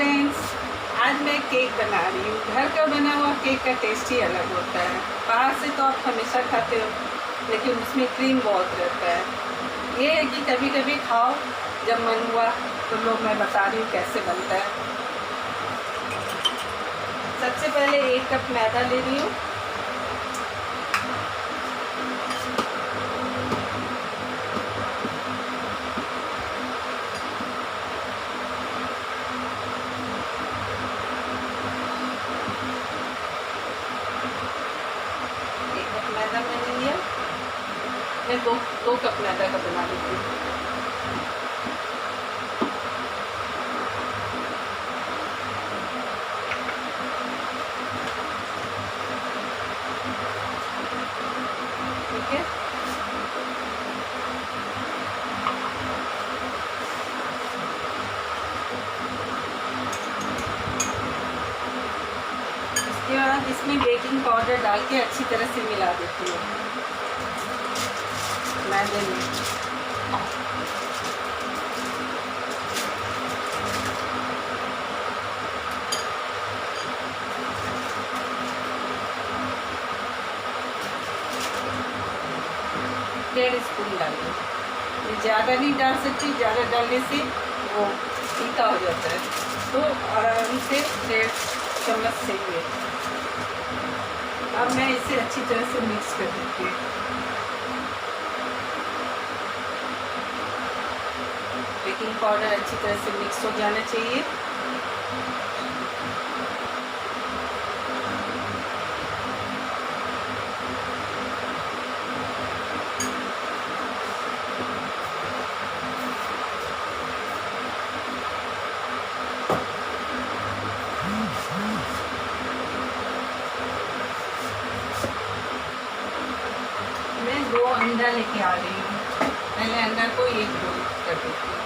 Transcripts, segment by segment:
Friends, आज मैं cake बना रही हूँ। घर का बना हुआ केक का टेस्ट ही अलग होता है। बाहर से तो आप हमेशा खाते हो, लेकिन उसमें क्रीम बहुत रहता है। ये है कि कभी कभी खाओ, जब मन हुआ तो लो, मैं बता रही हूँ कैसे बनता है। सबसे पहले 1 कप मैदा ले रही हूँ। मैदा मैंने लिया। मैं दो कप मैदा का बना लेती हूँ। ठीक है, इसके बाद इसमें बेकिंग पाउडर डाल के अच्छी तरह से मिला देती हूँ मैदे में। डेढ़ स्पून डालिए, ज़्यादा नहीं डाल सकती, ज़्यादा डालने से वो फीका हो जाता है। तो आराम से 1.5 चम्मच सही है। अब मैं इसे अच्छी तरह से मिक्स कर देती हूँ। बेकिंग पाउडर अच्छी तरह से मिक्स हो जाना चाहिए। मैं 2 अंडा लेके आ रही हूँ। पहले अंडा को 1 रोल कर देती हूँ।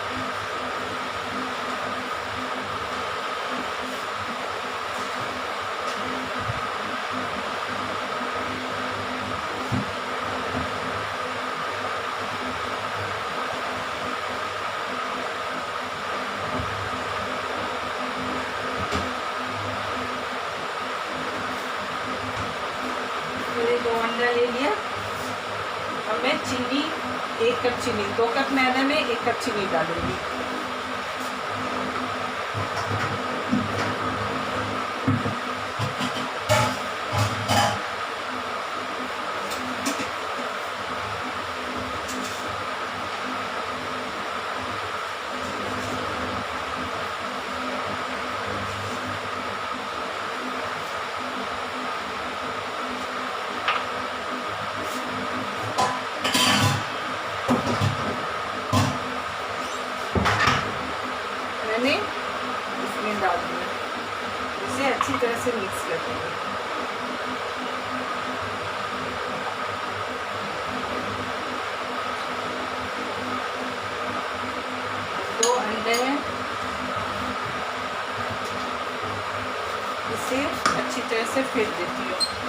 मैंने 2 अंडा ले लिया। अब मैं चीनी 1 कप चीनी, 2 कप मैदा में 1 कप चीनी डालूंगी। मैंने इसमें डाल दिया, इसे अच्छी तरह से मिक्स कर देंगे। दो अंडे हैं, इसे अच्छी तरह से फेंट देती हूँ।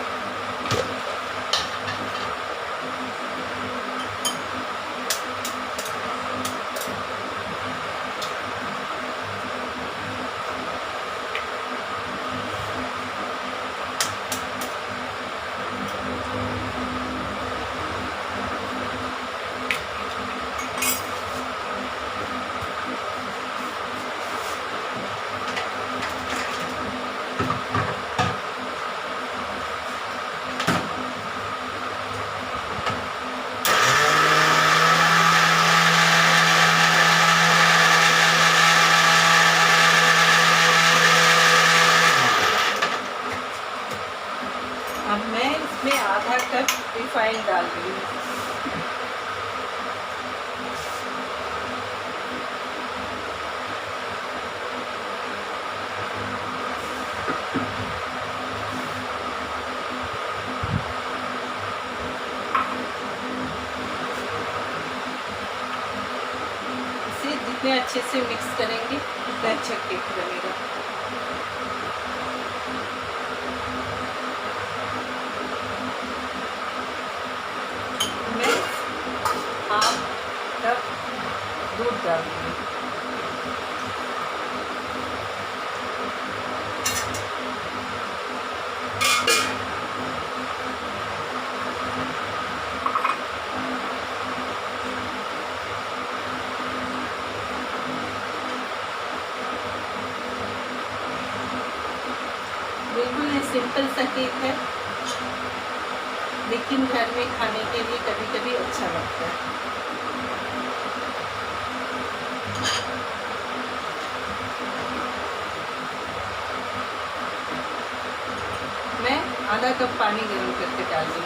अब मैं इसमें आधा कप रिफाइंड डाल रही हूँ। इसे जितने अच्छे से मिक्स करेंगे उतना अच्छा केक बनेगा। हाफ कप दूध डाल दूँगी। सिंपल सा केक है, लेकिन घर में खाने के लिए कभी कभी अच्छा लगता है। मैं आधा कप पानी गर्म करके डाल दी।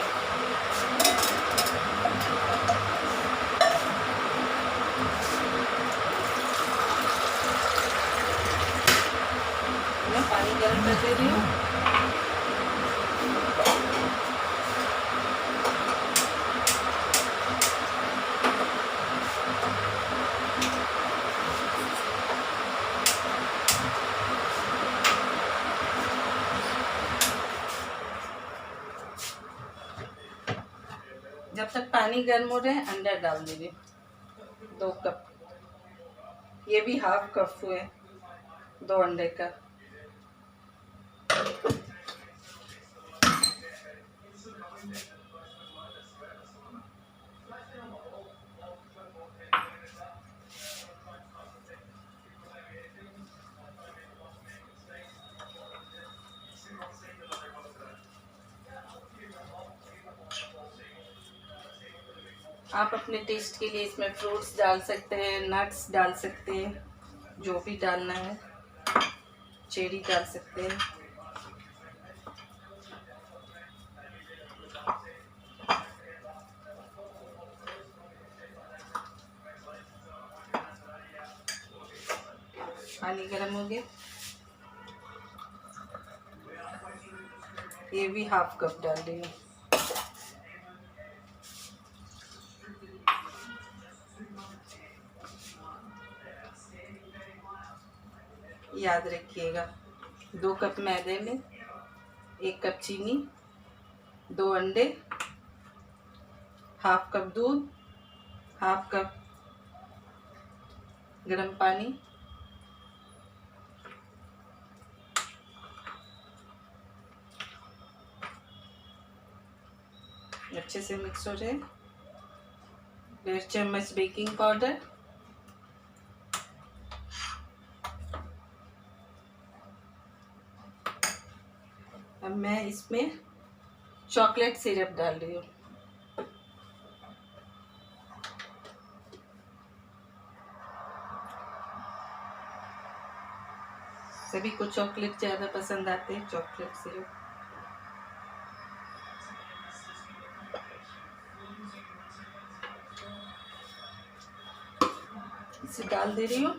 मैं पानी गर्म कर दे रही हूँ। जब तक पानी गर्म हो रहे हैं अंडा डाल दीजिए 2 कप। ये भी हाफ कप हुए 2 अंडे का। आप अपने टेस्ट के लिए इसमें फ्रूट्स डाल सकते हैं, नट्स डाल सकते हैं, जो भी डालना है, चेरी डाल सकते हैं। पानी गर्म हो गया, ये भी हाफ कप डाल रही हूँ। याद रखिएगा 2 कप मैदे में 1 कप चीनी, 2 अंडे, हाफ कप दूध, हाफ कप गर्म पानी। अच्छे से मिक्स हो जाए। 1.5 चम्मच बेकिंग पाउडर, अब मैं इसमें चॉकलेट सिरप डाल रही हूँ। सभी को चॉकलेट ज़्यादा पसंद आते हैं, चॉकलेट सिरप। इसे डाल दे रही हूँ।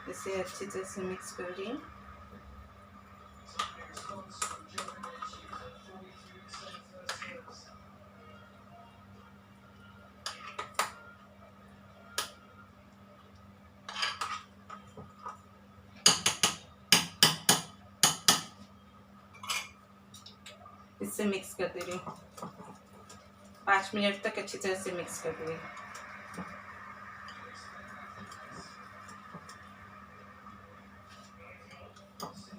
इसे अच्छी तरह से मिक्स कर रही हूँ। इससे मिक्स कर दे रही हूँ। 5 मिनट तक अच्छी तरह से मिक्स कर दे रही हूँ।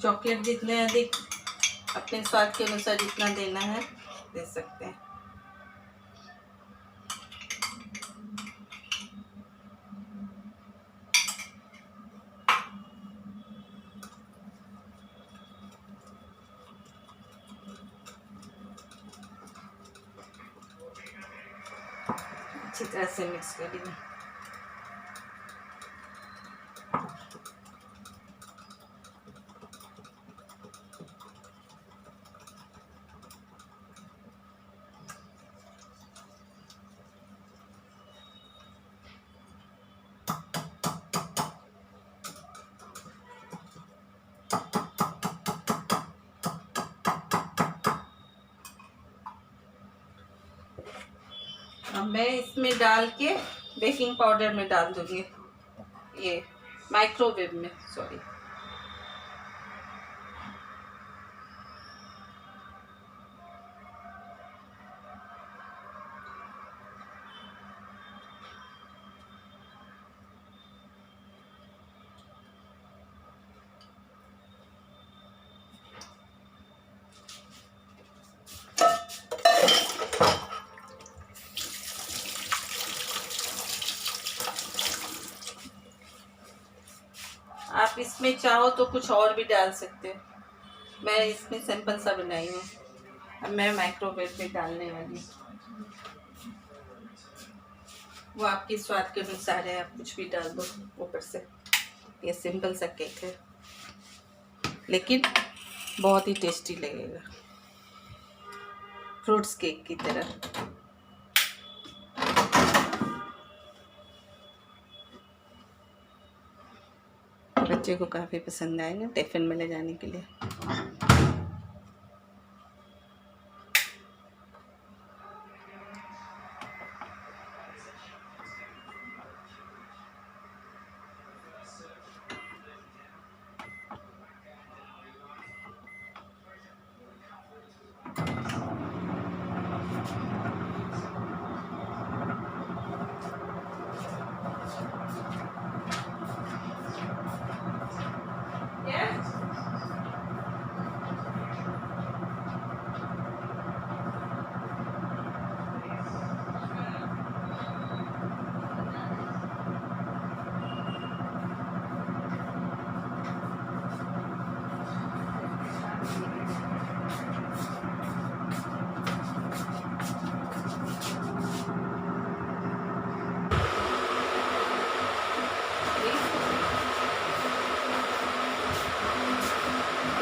चॉकलेट जितने अधिक अपने स्वाद के अनुसार जितना देना है दे सकते हैं। अच्छी तरह से मिक्स कर लीजिए। अब मैं इसमें डाल के बेकिंग पाउडर में डाल दूंगी, ये माइक्रोवेव में, सॉरी। इसमें चाहो तो कुछ और भी डाल सकते हो। मैं इसमें सिंपल सा बनाई हूँ। अब मैं माइक्रोवेव में डालने वाली हूँ। वो आपके स्वाद के अनुसार है, आप कुछ भी डाल दो ऊपर से। ये सिंपल सा केक है लेकिन बहुत ही टेस्टी लगेगा, फ्रूट्स केक की तरह। बच्चे को काफ़ी पसंद आएगा टिफ़िन में ले जाने के लिए।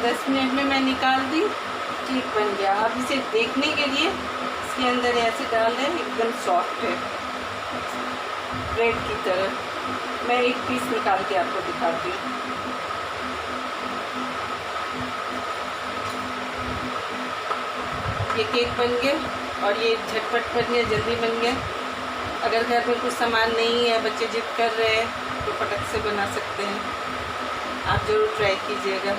दस मिनट में मैं निकाल दी, केक बन गया। अब इसे देखने के लिए इसके अंदर ऐसे डाल रहे हैं, एकदम सॉफ्ट है ब्रेड की तरह। मैं एक पीस निकाल के आपको दिखाती हूँ। ये केक बन गया और ये झटपट बन गया, जल्दी बन गया। अगर घर में कुछ सामान नहीं है, बच्चे जिद कर रहे हैं, तो फटक से बना सकते हैं। आप ज़रूर ट्राई कीजिएगा।